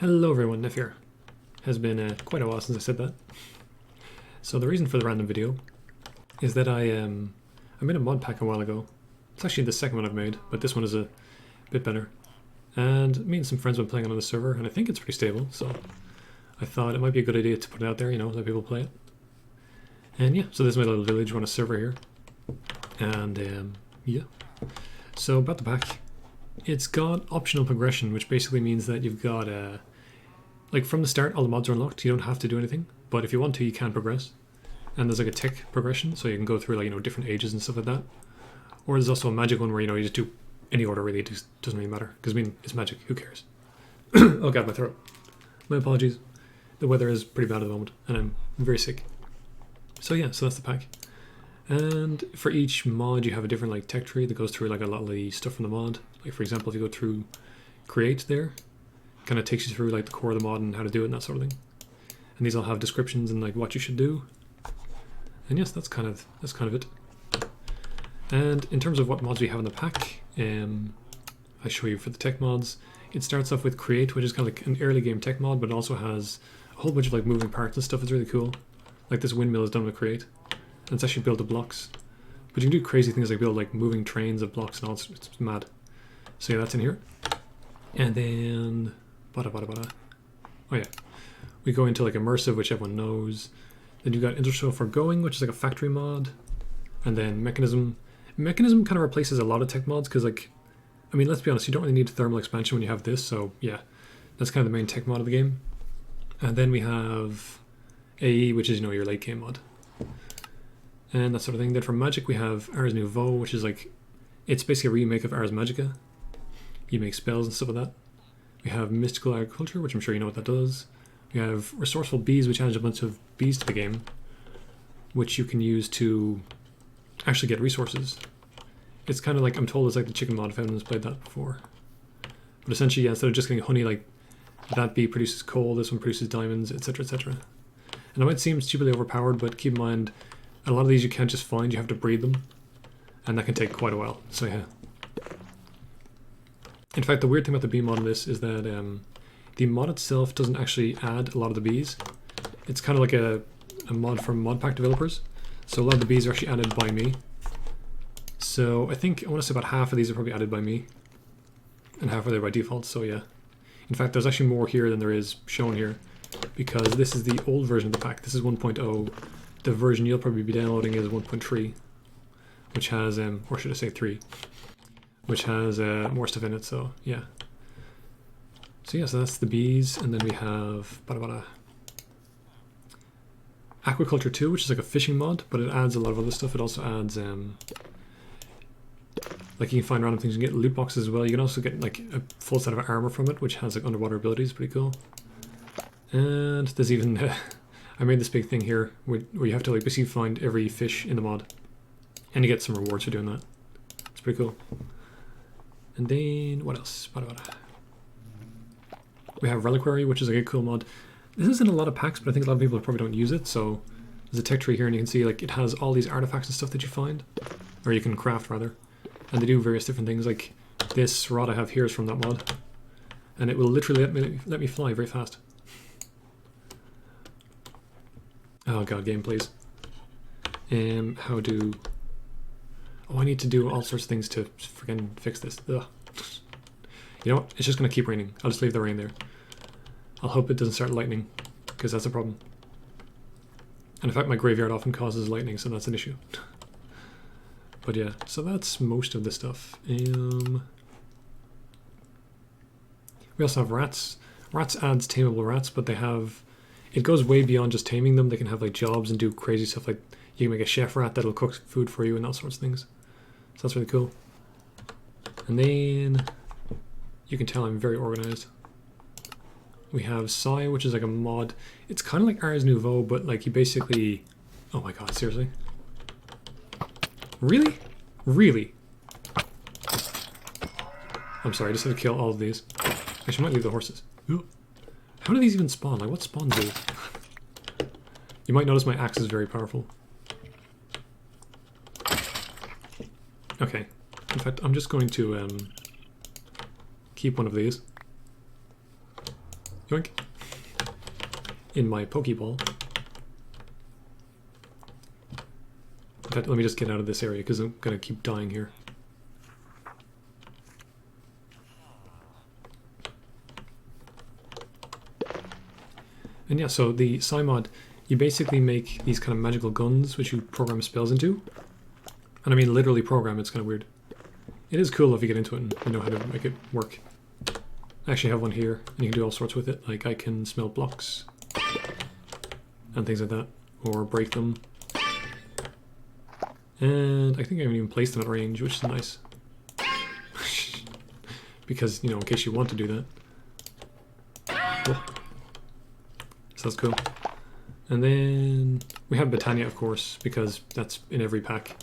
Hello everyone, Neph here. Has been quite a while since I said that. So the reason for the random video is that I made a mod pack a while ago. It's actually the second one I've made, but this one is a bit better. And me and some friends have been playing on the server, and I think it's pretty stable, so I thought it might be a good idea to put it out there, you know, let people play it. And yeah, so this is my little village on a server here. And yeah. So about the pack. It's got optional progression, which basically means that you've got, like from the start, all the mods are unlocked. You don't have to do anything, but if you want to, you can progress. And there's like a tech progression, so you can go through like, you know, different ages and stuff like that. Or there's also a magic one where, you know, you just do any order really, it just doesn't really matter. Because I mean, it's magic, who cares? Oh god, my throat. My apologies. The weather is pretty bad at the moment, and I'm very sick. So yeah, so that's the pack. And for each mod you have a different like tech tree that goes through like a lot of the stuff from the mod. Like for example, if you go through create there, kind of takes you through like the core of the mod and how to do it and that sort of thing. And these all have descriptions and like what you should do. And yes, that's kind of it. And in terms of what mods we have in the pack, I show you for the tech mods. It starts off with create, which is kind of like an early game tech mod, but it also has a whole bunch of like moving parts and stuff. It's really cool. Like this windmill is done with create. And it's actually built of blocks. But you can do crazy things like build like moving trains of blocks and all. It's mad. So yeah, that's in here. And then oh yeah. We go into like immersive, which everyone knows. Then you got intro for going, which is like a factory mod. And then mechanism. Mechanism kind of replaces a lot of tech mods because like, I mean, let's be honest, you don't really need thermal expansion when you have this, so yeah. That's kind of the main tech mod of the game. And then we have AE, which is, you know, your late game mod. And that sort of thing. Then for magic we have Ars Nouveau, which is like, it's basically a remake of Ars Magica. You make spells and stuff like that. We have Mystical Agriculture, which I'm sure you know what that does. We have Resourceful Bees, which adds a bunch of bees to the game, which you can use to actually get resources. It's kind of like, I'm told it's like the chicken mod if anyone's played that before. But essentially, yeah, instead of just getting honey, like that bee produces coal, this one produces diamonds, etc, etc. And it might seem stupidly overpowered, but keep in mind, a lot of these you can't just find, you have to breed them. And that can take quite a while, so yeah. In fact, the weird thing about the bee mod in this is that the mod itself doesn't actually add a lot of the bees. It's kind of like a mod from Modpack developers. So a lot of the bees are actually added by me. So I think, I want to say about half of these are probably added by me. And half are there by default, so yeah. In fact, there's actually more here than there is shown here. Because this is the old version of the pack. This is 1.0. The version you'll probably be downloading is 1.3, which has, or should I say 3, which has more stuff in it, so yeah. So yeah, so that's the bees, and then we have Aquaculture 2, which is like a fishing mod, but it adds a lot of other stuff. It also adds, like you can find random things, you can get loot boxes as well. You can also get like a full set of armor from it, which has like underwater abilities, pretty cool. And there's even... I made this big thing here where you have to like basically find every fish in the mod, and you get some rewards for doing that. It's pretty cool. And then what else? We have Reliquary, which is like a cool mod. This isn't a lot of packs, but I think a lot of people probably don't use it. So there's a tech tree here, and you can see like it has all these artifacts and stuff that you find, or you can craft rather, and they do various different things. Like this rod I have here is from that mod, and it will literally let me fly very fast. Oh god, game please. How do... Oh, I need to do all sorts of things to freaking fix this. Ugh. You know what? It's just going to keep raining. I'll just leave the rain there. I'll hope it doesn't start lightning, because that's a problem. And in fact, my graveyard often causes lightning, so that's an issue. But yeah, so that's most of the stuff. We also have rats. Rats adds tameable rats, but they have... It goes way beyond just taming them. They can have like jobs and do crazy stuff, like you can make a chef rat that'll cook food for you and all sorts of things. So that's really cool. And then you can tell I'm very organized. We have Sai, which is like a mod. It's kind of like Ars Nouveau, but like you basically... Oh my god, seriously? Really? Really? I'm sorry, I just had to kill all of these. Actually, I might leave the horses. Ooh. How do these even spawn? Like, what spawns these? You might notice my axe is very powerful. Okay. In fact, I'm just going to keep one of these. Yoink. In my Pokeball. In fact, let me just get out of this area because I'm going to keep dying here. And yeah, so the Psymod, you basically make these kind of magical guns which you program spells into. And I mean literally program, it's kind of weird. It is cool if you get into it and you know how to make it work. I actually have one here, and you can do all sorts with it. Like I can smell blocks and things like that, or break them. And I think I can even place them at range, which is nice. Because, you know, in case you want to do that. Oh. So that's cool. And then we have Botania, of course, because that's in every pack.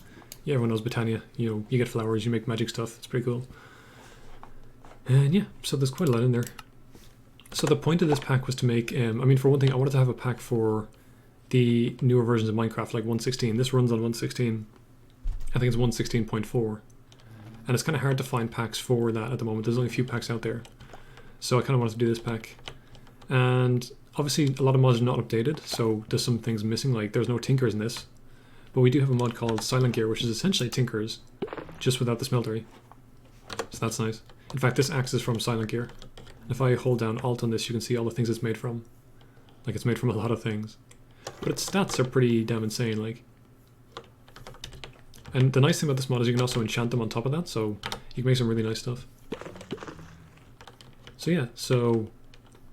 Yeah, everyone knows Botania. You know, you get flowers, you make magic stuff. It's pretty cool. And yeah, so there's quite a lot in there. So the point of this pack was to make, I mean, for one thing, I wanted to have a pack for the newer versions of Minecraft, like 1.16. This runs on 1.16. I think it's 1.16.4. And it's kind of hard to find packs for that at the moment. There's only a few packs out there. So I kind of wanted to do this pack. And obviously a lot of mods are not updated, so there's some things missing, like there's no Tinkers in this. But we do have a mod called Silent Gear, which is essentially Tinkers, just without the smeltery. So that's nice. In fact, this axe is from Silent Gear. If I hold down Alt on this, you can see all the things it's made from. Like, it's made from a lot of things. But its stats are pretty damn insane, like. And the nice thing about this mod is you can also enchant them on top of that, so you can make some really nice stuff. So yeah, so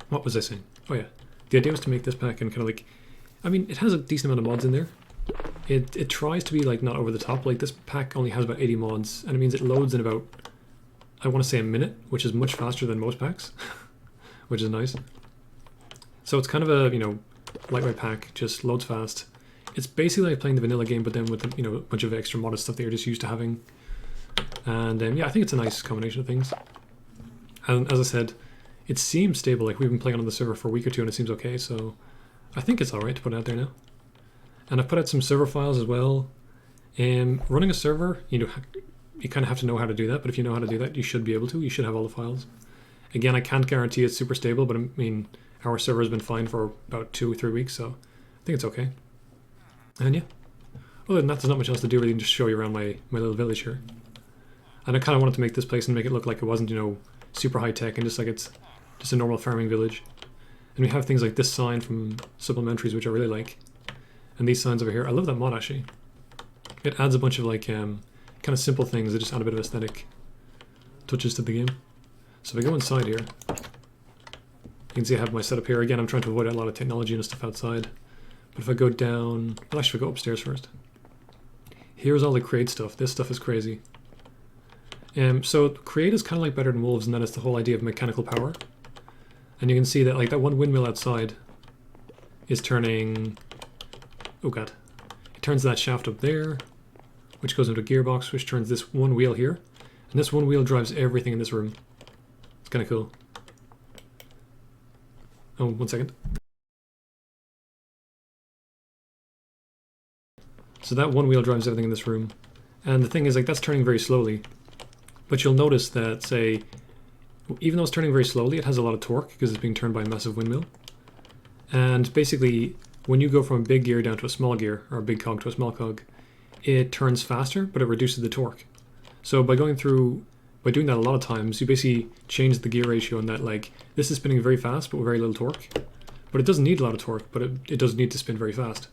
what was I saying? Oh yeah, the idea was to make this pack and kind of like, I mean, it has a decent amount of mods in there. It tries to be like not over the top. Like this pack only has about 80 mods, and it means it loads in about, I want to say a minute, which is much faster than most packs, which is nice. So it's kind of a, you know, lightweight pack, just loads fast. It's basically like playing the vanilla game, but then with, you know, a bunch of extra modded stuff that you're just used to having. And yeah, I think it's a nice combination of things. And as I said, it seems stable. Like we've been playing on the server for a week or two, and it seems okay. So I think it's all right to put it out there now. And I've put out some server files as well. Running a server, you know, you kind of have to know how to do that. But if you know how to do that, you should be able to. You should have all the files. Again, I can't guarantee it's super stable, but I mean, our server has been fine for about 2 or 3 weeks, so I think it's okay. And yeah, other than that, there's not much else to do really than just show you around my little village here. And I kind of wanted to make this place and make it look like it wasn't, you know, super high tech and just like it's just a normal farming village. And we have things like this sign from Supplementaries, which I really like. And these signs over here, I love that mod actually. It adds a bunch of like kind of simple things that just add a bit of aesthetic touches to the game. So if I go inside here, you can see I have my setup here. Again, I'm trying to avoid a lot of technology and stuff outside. But if I go down, well actually if I go upstairs first. Here's all the create stuff. This stuff is crazy. So create is kind of like Better Than Wolves, and that is the whole idea of mechanical power. And you can see that like that one windmill outside is turning, oh god, it turns that shaft up there, which goes into a gearbox, which turns this one wheel here. And this one wheel drives everything in this room. It's kind of cool. Oh, 1 second. So that one wheel drives everything in this room. And the thing is, like, that's turning very slowly. But you'll notice that, say, even though it's turning very slowly, it has a lot of torque because it's being turned by a massive windmill. And basically, when you go from a big gear down to a small gear, or a big cog to a small cog, it turns faster, but it reduces the torque. So by doing that a lot of times, you basically change the gear ratio in that, like, this is spinning very fast, but with very little torque. But it doesn't need a lot of torque, but it does need to spin very fast.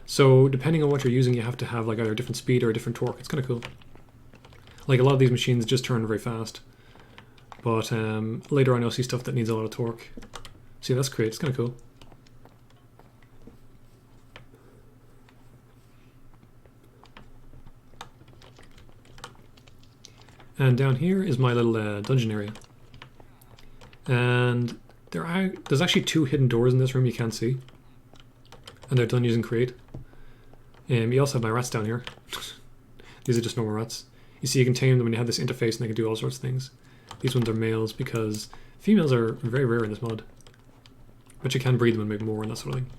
So depending on what you're using, you have to have like either a different speed or a different torque. It's kind of cool. Like a lot of these machines just turn very fast. But later on you'll see stuff that needs a lot of torque. See, that's great. It's kind of cool. And down here is my little dungeon area. And there's actually 2 hidden doors in this room you can't see. And they're done using create. You also have my rats down here. These are just normal rats. You see you can tame them when you have this interface and they can do all sorts of things. These ones are males because females are very rare in this mod. But you can breed them and make more and that sort of thing.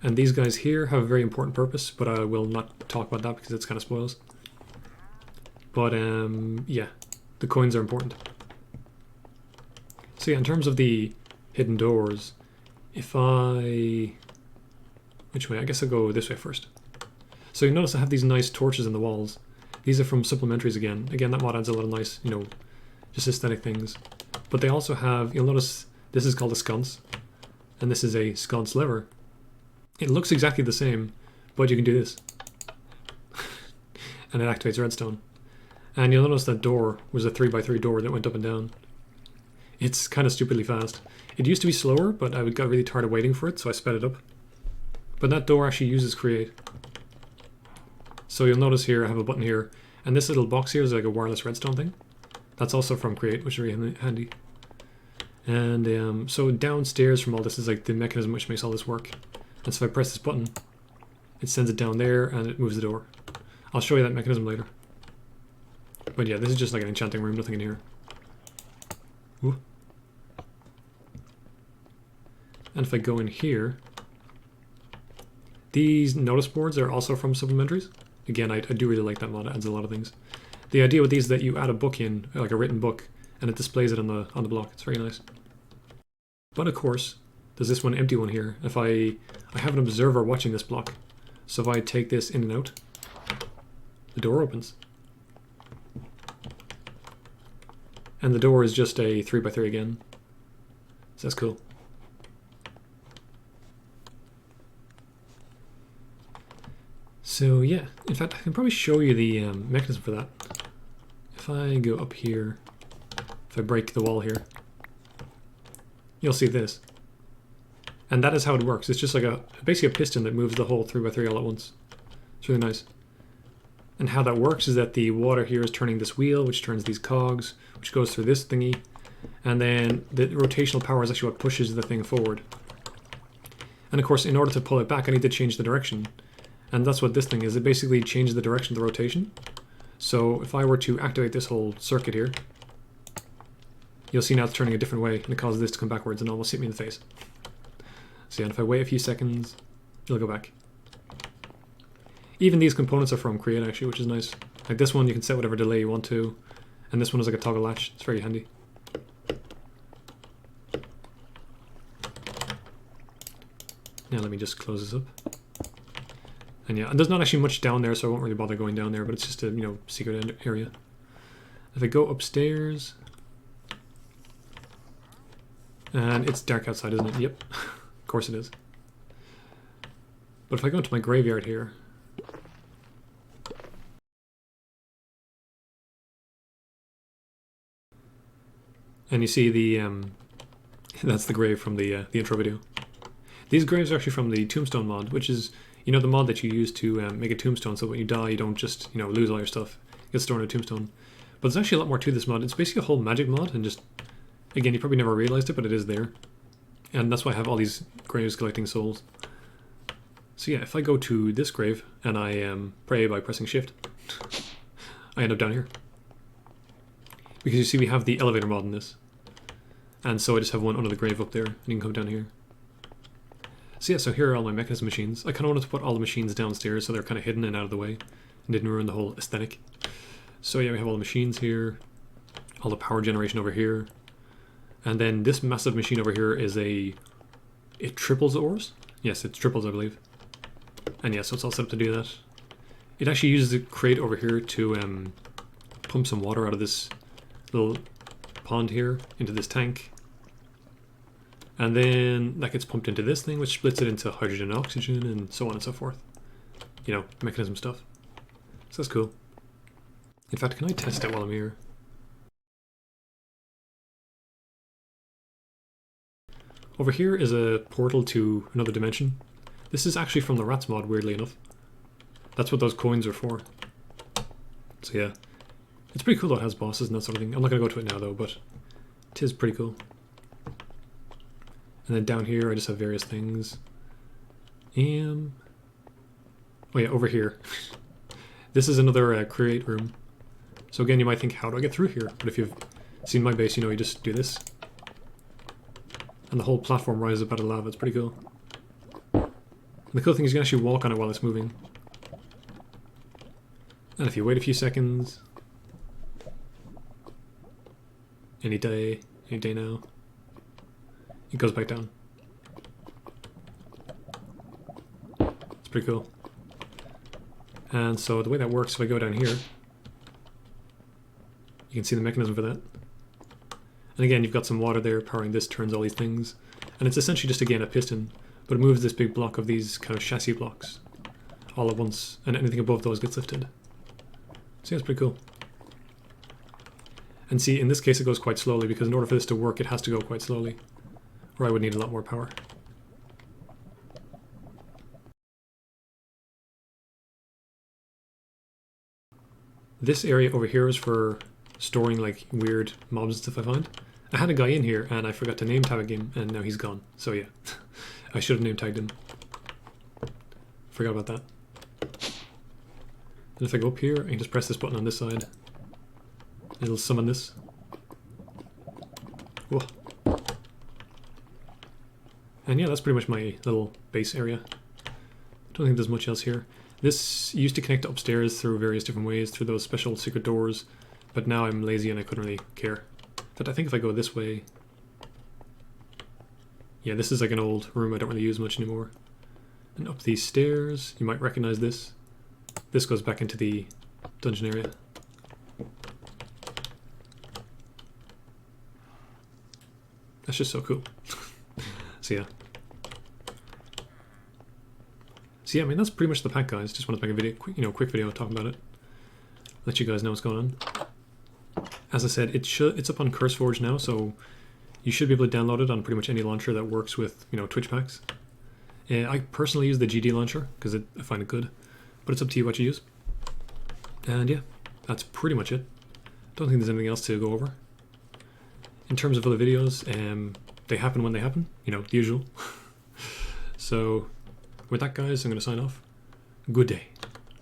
And these guys here have a very important purpose, but I will not talk about that because it's kind of spoils. But yeah, the coins are important. So yeah, in terms of the hidden doors. If I... Which way? I guess I'll go this way first. So you notice I have these nice torches in the walls. These are from supplementaries again. Again, that mod adds a lot of nice, you know, just aesthetic things. But they also have, you'll notice this is called a sconce. And this is a sconce lever. It looks exactly the same, but you can do this. And it activates redstone. And you'll notice that door was a 3x3 door that went up and down. It's kind of stupidly fast. It used to be slower, but I got really tired of waiting for it, so I sped it up. But that door actually uses create. So you'll notice here I have a button here, and this little box here is like a wireless redstone thing. That's also from create, which is really handy. And so downstairs from all this is like the mechanism which makes all this work. And so if I press this button, it sends it down there and it moves the door. I'll show you that mechanism later. But yeah, this is just like an enchanting room, nothing in here. Ooh. And if I go in here, these notice boards are also from supplementaries. Again, I do really like that mod, it adds a lot of things. The idea with these is that you add a book in, like a written book, and it displays it on the block. It's very nice. But of course, there's this one empty one here. If I have an observer watching this block. So if I take this in and out, the door opens. And the door is just a 3x3 again. So that's cool. So yeah, in fact I can probably show you the mechanism for that. If I go up here, if I break the wall here, you'll see this. And that is how it works. It's just like basically a piston that moves the whole 3x3 all at once. It's really nice. And how that works is that the water here is turning this wheel, which turns these cogs, which goes through this thingy. And then the rotational power is actually what pushes the thing forward. And of course, in order to pull it back, I need to change the direction. And that's what this thing is. It basically changes the direction of the rotation. So if I were to activate this whole circuit here, you'll see now it's turning a different way, and it causes this to come backwards and almost hit me in the face. So yeah, and if I wait a few seconds, it'll go back. Even these components are from Create actually, which is nice. Like this one, you can set whatever delay you want to, and this one is like a toggle latch. It's very handy. Now let me just close this up. And yeah, and there's not actually much down there, so I won't really bother going down there, but it's just a, you know, secret area. If I go upstairs, and it's dark outside, isn't it? Yep, of course it is. But if I go into my graveyard here, and you see the, that's the grave from the intro video. These graves are actually from the tombstone mod, which is, you know, the mod that you use to make a tombstone, so when you die you don't just, you know, lose all your stuff. It gets stored in a tombstone. But there's actually a lot more to this mod. It's basically a whole magic mod, and just, again, you probably never realized it, but it is there. And that's why I have all these graves collecting souls. So yeah, if I go to this grave, and I pray by pressing shift, I end up down here. Because you see we have the elevator mod in this. And so I just have one under the grave up there, and you can come down here. So yeah, so here are all my mechanism machines. I kind of wanted to put all the machines downstairs so they're kind of hidden and out of the way, and didn't ruin the whole aesthetic. So yeah, we have all the machines here, all the power generation over here, and then this massive machine over here is it triples the ores? Yes, it triples, I believe. And yeah, so it's all set up to do that. It actually uses the crate over here to pump some water out of this little pond here into this tank. And then that gets pumped into this thing, which splits it into hydrogen and oxygen, and so on and so forth. You know, mechanism stuff. So that's cool. In fact, can I test it while I'm here? Over here is a portal to another dimension. This is actually from the Rats mod, weirdly enough. That's what those coins are for. So yeah. It's pretty cool though, it has bosses and that sort of thing. I'm not going to go to it now though, but it is pretty cool. And then down here I just have various things. Oh yeah, over here. This is another create room. So again, you might think, how do I get through here? But if you've seen my base, you know you just do this. And the whole platform rises up out of lava. It's pretty cool. And the cool thing is you can actually walk on it while it's moving. And if you wait a few seconds, any day now, it goes back down. It's pretty cool. And so the way that works, if I go down here, you can see the mechanism for that. And again, you've got some water there powering this, turns all these things. And it's essentially just, again, a piston, but it moves this big block of these kind of chassis blocks all at once, and anything above those gets lifted. So yeah, it's pretty cool. And see, in this case it goes quite slowly, because in order for this to work it has to go quite slowly, or I would need a lot more power. This area over here is for storing like weird mobs and stuff I find. I had a guy in here and I forgot to name tag him, and now he's gone. So yeah, I should have name tagged him. Forgot about that. And if I go up here, I can just press this button on this side. It'll summon this. Whoa. And yeah, that's pretty much my little base area. Don't think there's much else here. This used to connect upstairs through various different ways, through those special secret doors, but now I'm lazy and I couldn't really care. But I think if I go this way... Yeah, this is like an old room I don't really use much anymore. And up these stairs, you might recognize this. This goes back into the dungeon area. That's just so cool. So yeah. So yeah, I mean that's pretty much the pack, guys. Just wanted to make a video, quick video talking about it. Let you guys know what's going on. As I said, it's up on CurseForge now, so you should be able to download it on pretty much any launcher that works with Twitch packs. I personally use the GD launcher because I find it good, but it's up to you what you use. And yeah, that's pretty much it. Don't think there's anything else to go over. In terms of other videos, they happen when they happen, the usual. So with that, guys, I'm going to sign off. Good day.